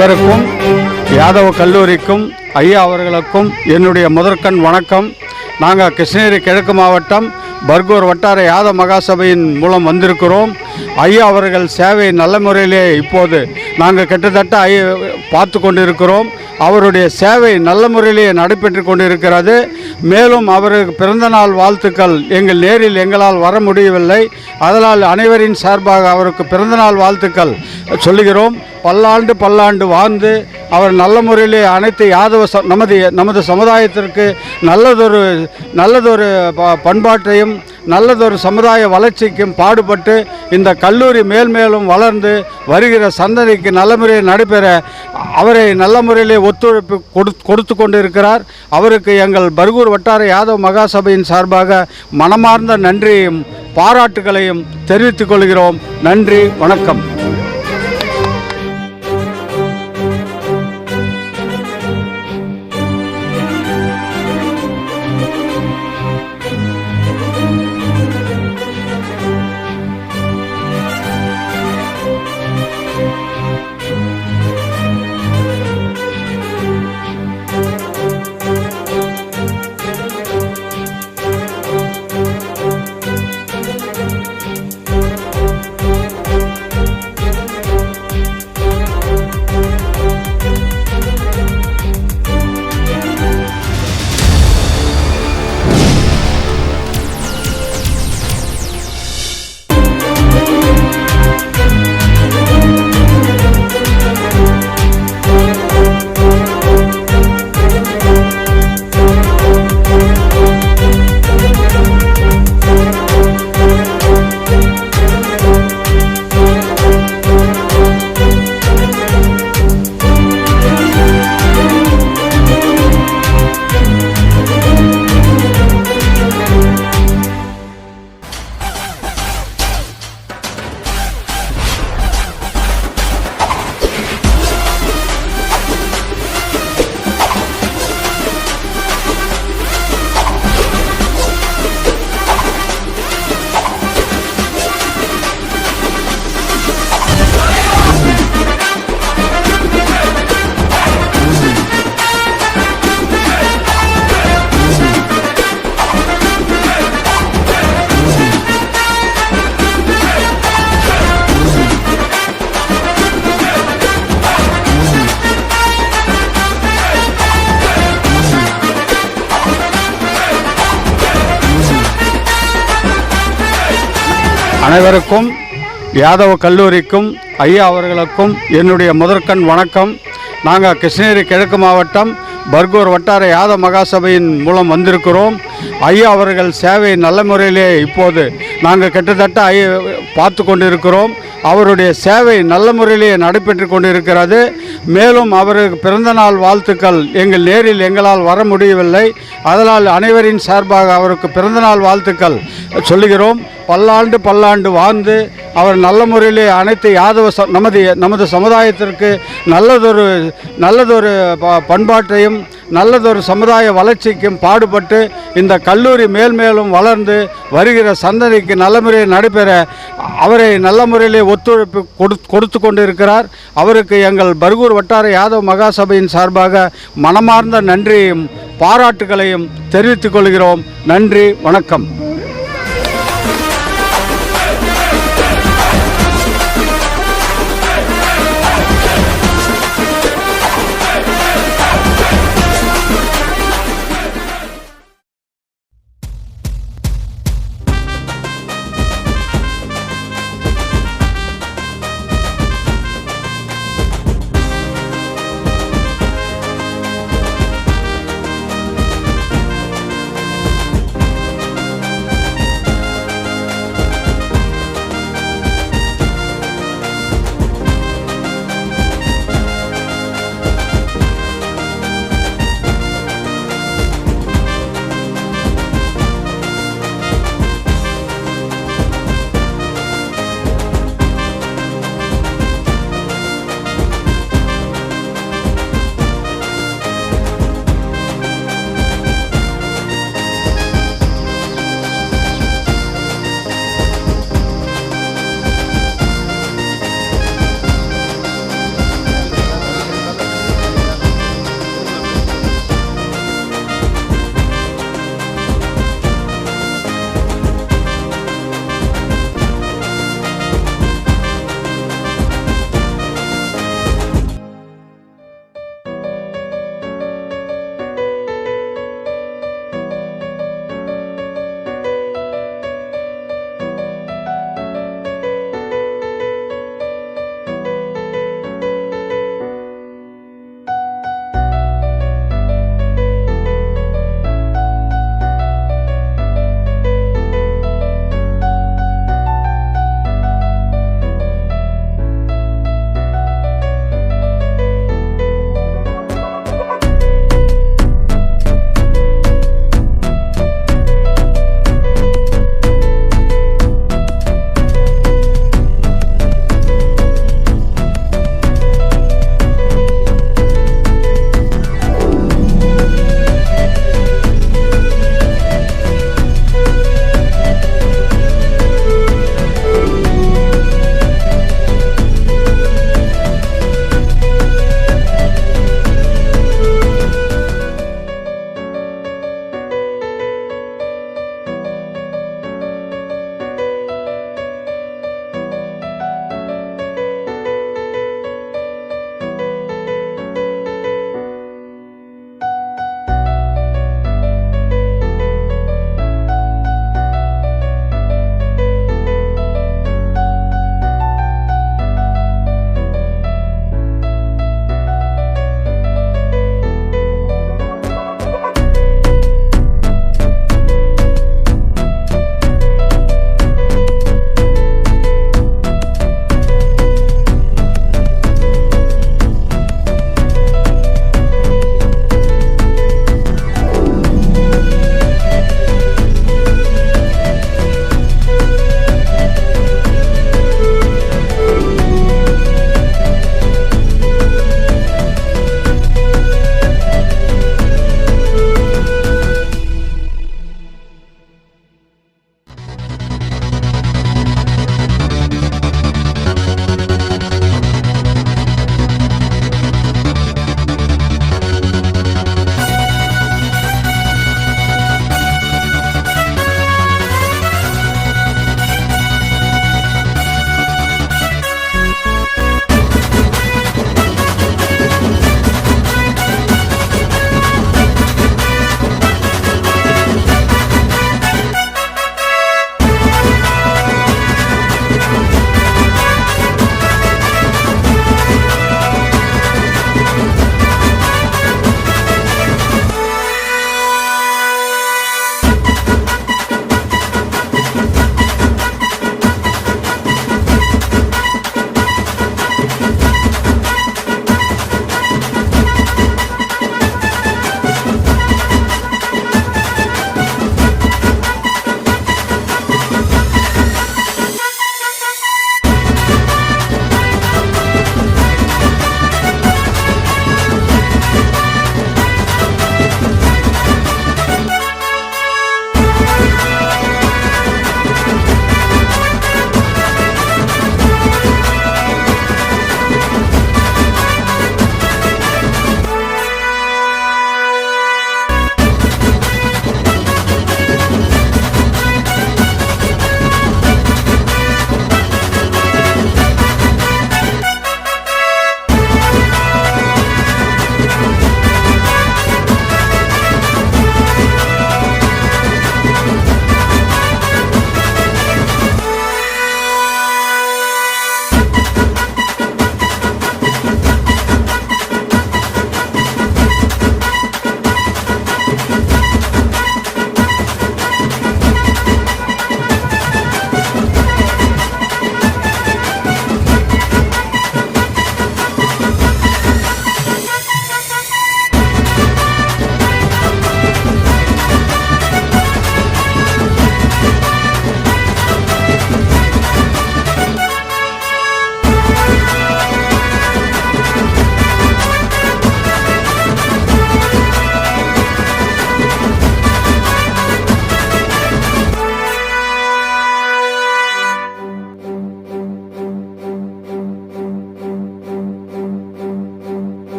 அனைவருக்கும் யாதவ கல்லூரிக்கும் ஐயா அவர்களுக்கும் என்னுடைய முதற்கண் வணக்கம். நாங்கள் கிருஷ்ணகிரி கிழக்கு மாவட்டம் பர்கூர் வட்டார யாதவ மகாசபையின் மூலம் வந்திருக்கிறோம். ஐயா அவர்கள் சேவை நல்ல முறையிலே இப்போது நாங்கள் கிட்டத்தட்ட பார்த்து கொண்டிருக்கிறோம். அவருடைய சேவை நல்ல முறையிலே நடைபெற்று கொண்டிருக்கிறது. மேலும் அவருக்கு பிறந்தநாள் வாழ்த்துக்கள் நேரில் எங்களால் வர முடியவில்லை. அதனால் அனைவரின் சார்பாக அவருக்கு பிறந்தநாள் வாழ்த்துக்கள் சொல்லுகிறோம். பல்லாண்டு வாழ்ந்து அவர் நல்ல முறையிலே அனைத்து யாதவ நமது சமுதாயத்திற்கு நல்லதொரு பண்பாட்டையும் நல்லதொரு சமுதாய வளர்ச்சிக்கும் பாடுபட்டு இந்த கல்லூரி மேலும் வளர்ந்து வருகிற சந்ததிக்கு நல்ல முறையில் நடைபெற அவரை நல்ல முறையிலே ஒத்துழைப்பு கொடுத்து கொண்டிருக்கிறார். அவருக்கு எங்கள் பர்கூர் வட்டார யாதவ மகாசபையின் சார்பாக மனமார்ந்த நன்றியையும் பாராட்டுகளையும் தெரிவித்துக் கொள்கிறோம். நன்றி, வணக்கம். அனைவருக்கும் யாதவ கல்லூரிக்கும் ஐயா அவர்களுக்கும் என்னுடைய முதற்கண் வணக்கம். நாங்கள் கிருஷ்ணகிரி கிழக்கு மாவட்டம் பர்கூர் வட்டார யாதவ மகாசபையின் மூலம் வந்திருக்கிறோம். ஐயா அவர்கள் சேவை நல்ல முறையிலே இப்போது நாங்கள் கிட்டத்தட்ட பார்த்து கொண்டிருக்கிறோம். அவருடைய சேவை நல்ல முறையிலே நடைபெற்று கொண்டிருக்கிறது. மேலும் அவருக்கு பிறந்தநாள் வாழ்த்துக்கள் நேரில் எங்களால் வர முடியவில்லை. அதனால் அனைவரின் சார்பாக அவருக்கு பிறந்தநாள் வாழ்த்துக்கள் சொல்லுகிறோம். பல்லாண்டு வாழ்ந்து அவர் நல்ல முறையிலே அனைத்து யாதவ நமது சமுதாயத்திற்கு நல்லதொரு பண்பாட்டையும் நல்லதொரு சமுதாய வளர்ச்சிக்கும் பாடுபட்டு இந்த கல்லூரி மேலும் வளர்ந்து வருகிற சந்ததிக்கு நல்ல முறையில் நடைபெற அவரை நல்ல முறையிலே ஒத்துழைப்பு கொடுத்து கொண்டிருக்கிறார். அவருக்கு எங்கள் பர்கூர் வட்டார யாதவ மகாசபையின் சார்பாக மனமார்ந்த நன்றியையும் பாராட்டுகளையும் தெரிவித்துக் கொள்கிறோம். நன்றி, வணக்கம்.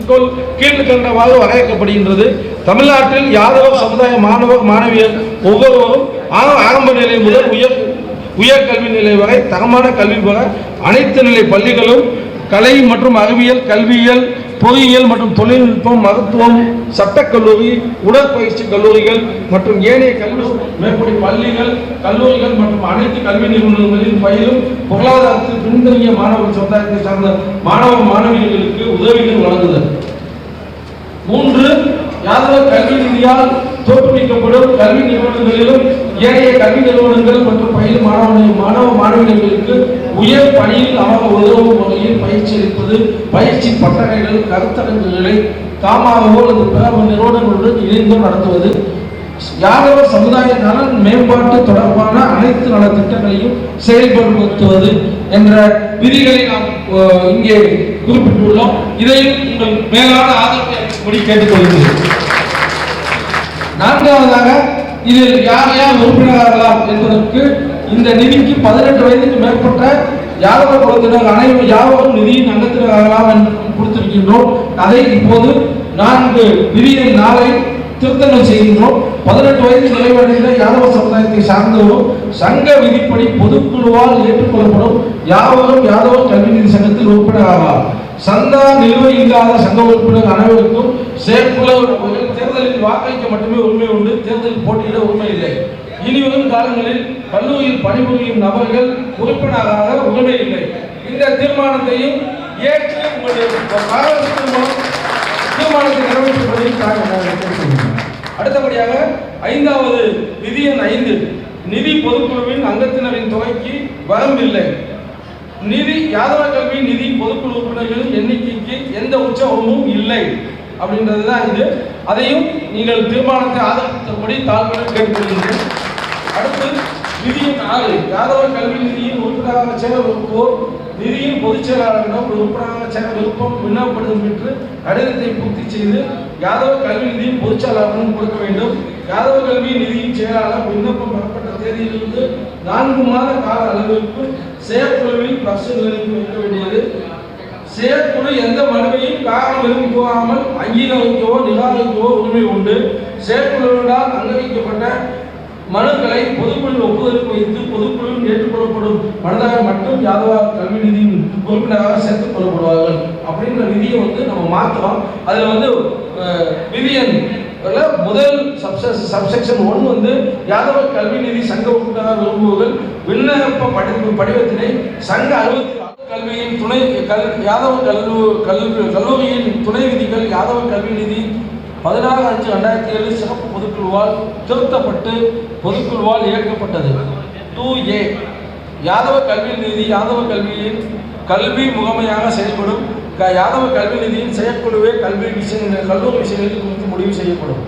மேற்கோள் கீழ்கண்டவாறு வரையறுக்கப்படுகின்றது. தமிழ்நாட்டில் யாதவ சமுதாய மாணவ மாணவியர் ஒவ்வொருவரும் ஆரம்ப நிலை முதல் உயர்கல்வி நிலை வரை தரமான கல்வி பெற அனைத்து நிலை பள்ளிகளும் கலை மற்றும் அறிவியல், கல்வியியல், பொறியியல் மற்றும் தொழில்நுட்பம், மருத்துவம், சட்டக்கல்லூரி, உடற்பயிற்சி கல்லூரிகள் மற்றும் ஏனைய கல்வி மேற்படி பள்ளிகள், கல்லூரிகள் மற்றும் அனைத்து கல்வி நிறுவனங்களில் பயிலும் பொருளாதாரத்தில் பின்தங்கிய மாணவ சமுதாயத்தை சார்ந்த மாணவ மாணவியர்களுக்கு உதவிகள் வழங்குதல். 3. யாதவ கல்வி நிதியால் தோற்றுவிக்கப்படும் கல்வி நிறுவனங்களிலும் ஏனைய கல்வி நிறுவனங்கள் மற்றும் பயிலும் மாணவ மாணவியர்களுக்கு உயர் பணியில் அமர உதவும் வகையில் பயிற்சி அளிப்பது, பயிற்சி பட்டறைகள், கருத்தரங்குகளை தாமாகவோ அல்லது பிற நிறுவனங்களுடன் இணைந்தோ நடத்துவது, யாதவ சமுதாய நலன் மேம்பாட்டு தொடர்பான அனைத்து நல திட்டங்களையும் செயல்படுத்துவது என்ற விதிகளை நாம் இங்கே குறிப்பிட்டுள்ளோம். இதையும் உங்கள் மேலான ஆதரவை கேட்டுக்கொள்கிறேன். 4வதாக இதில் யார் யார் உறுப்பினராகலாம் என்பதற்கு இந்த நிதிக்கு 18 வயதுக்கு மேற்பட்ட யாதவ குலத்தினர் அனைவரும் யாவரும் நிதியின் அங்கத்தினராகலாம் என்று கொடுத்திருக்கின்றோம். அதை இப்போது 4 விதியின் 4 திருத்தங்கள் செய்கின்றோம். 18 வயது நிறைவடைந்த யாதவ சமுதாயத்தை சார்ந்தவரும் சங்க விதிப்படி பொதுக்குழுவால் ஏற்றுக்கொள்ளப்படும் யாவரும் யாதவ கல்வி நிதி சங்கத்தில் உறுப்பினராகலாம். சந்தா நிலுவை இல்லாத சங்க உறுப்பினர் அனைவருக்கும் தேர்தலில் வாக்களிக்க மட்டுமே உரிமை உண்டு. தேர்தலில் போட்டியிட உரிமை இல்லை. இனிவரும் காலங்களில் கல்லூரியில் பணிபுரியும் நபர்கள் உறுப்பினராக உரிமை இல்லை. இந்த தீர்மானத்தையும் ஏற்று உங்களுடைய தீர்மானத்தை நிறைவேற்றுவதை அடுத்தபடியாக 5வது விதி எண் 5 நிதி பொதுக்குழுவின் அங்கத்தினரின் தொகைக்கு வரம்பில்லை. நிதி யாதவ கல்வி நிதி பொதுக்குழு உறுப்பினர்களின் எண்ணிக்கைக்கு எந்த உற்சவமும் இல்லை அப்படின்றதுதான் இது. அதையும் நீங்கள் தீர்மானத்தை ஆதரித்தபடி தாழ்வுடன் கேட்டுக்கொள்கிறேன். அடுத்து விதி எண் 6 யாதவ கல்வி நிதியின் உறுப்பினராக சேர விரும்புவோர் நிதியின் பொதுச் செயலாளரிடம் உறுப்பினராக சேர விருப்பம் விண்ணப்பப்படுத்தும் பெற்று கடிதத்தை பூர்த்தி செய்து யாதவ கல்வி நிதியின் பொதுச் செயலாளரிடம் கொடுக்க வேண்டும். யாதவ கல்வி நிதியின் செயலாளர் விண்ணப்பம் பெறப்பட்ட தேதியிலிருந்து 4 மாத கால அளவிற்கு செயற்குழுவில் பரிசீலனைக்கு வைக்க வேண்டியது. செயற்குழு எந்த மனுவையும் காரணம் விரும்பி போகாமல் அங்கீகரிக்கவோ நிராகரிக்கவோ உரிமை உண்டு. செயற்குழுவினால் அங்கீகரிக்கப்பட்ட மனுக்களை பொதுக்குழு ஒப்புதலுக்கு வைத்து பொதுக்குழுவில் ஏற்றுக்கொள்ளப்படும் மனதாக மட்டும் யாதவ கல்வி நிதியின் உறுப்பினராக சேர்த்துக் கொள்ளப்படுவார்கள் அப்படின்ற விதியை நம்ம மாற்றலாம். அதில் விதியன் முதல் சப்செக்ஷன் 1 யாதவ கல்வி நிதி சங்க உறுப்பினராக விரும்புவர்கள் விண்ணப்ப படிவத்தினை சங்க 64 கல்வியின் துணை யாதவ கல்லூரியின் துணை விதிகள் யாதவ கல்வி நிதி 16/5/2007 சிறப்பு பொதுக்குழுவால் திருத்தப்பட்டு பொதுக்குழுவால் இயக்கப்பட்டது. 2A யாதவ கல்வி நிதி யாதவ கல்வியின் கல்வி முகமையாக செயல்படும் யாதவ கல்வி நிதியின் செயற்குழுவே கல்லூரி விஷயங்களில் குறித்து முடிவு செய்யப்படும்.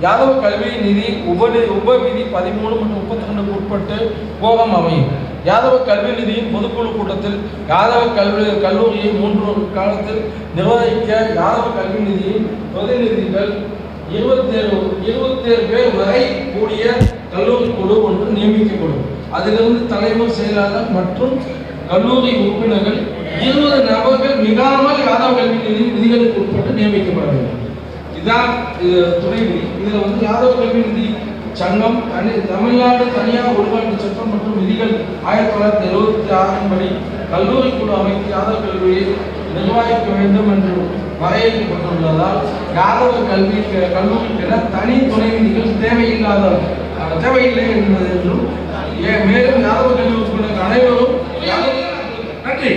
யாதவ கல்வி நிதி உப விதி 13 மற்றும் 32 உட்பட்டு போகம் அமையும். யாதவ கல்வி நிதியின் பொதுக்குழு கூட்டத்தில் யாதவ கல்லூரியை 3 காலத்தில் நிர்வகிக்க யாதவ கல்வி நிதியின் பிரதிநிதிகள் 27 பேர் வரை கூடிய கல்லூரி குழு ஒன்று நியமிக்கப்படும். அதிலிருந்து தலைவர், செயலாளர் மற்றும் கல்லூரி உறுப்பினர்கள் 20 நபர்கள் மிகாமல் யாதவ கல்வி நிதி விதிகளுக்கு உட்பட்டு நியமிக்கப்பட வேண்டும். இதுதான் துணை விதி. இதில் யாதவ கல்வி நிதி சங்கம் தமிழ்நாடு தனியார் ஒழுங்காற்று சட்டம் மற்றும் விதிகள் 1976 படி கல்லூரி குழு அமைத்து யாதவ கல்வியை நிர்வகிக்க வேண்டும் என்று வரையறுக்கப்பட்டுள்ளதால் யாதவ கல்லூரிக்கென தனி துணை விதிகள் தேவையில்லை என்பது என்றும் மேலும் யாதவ கல்வி உறுப்பினர்கள் அனைவரும் நன்றி.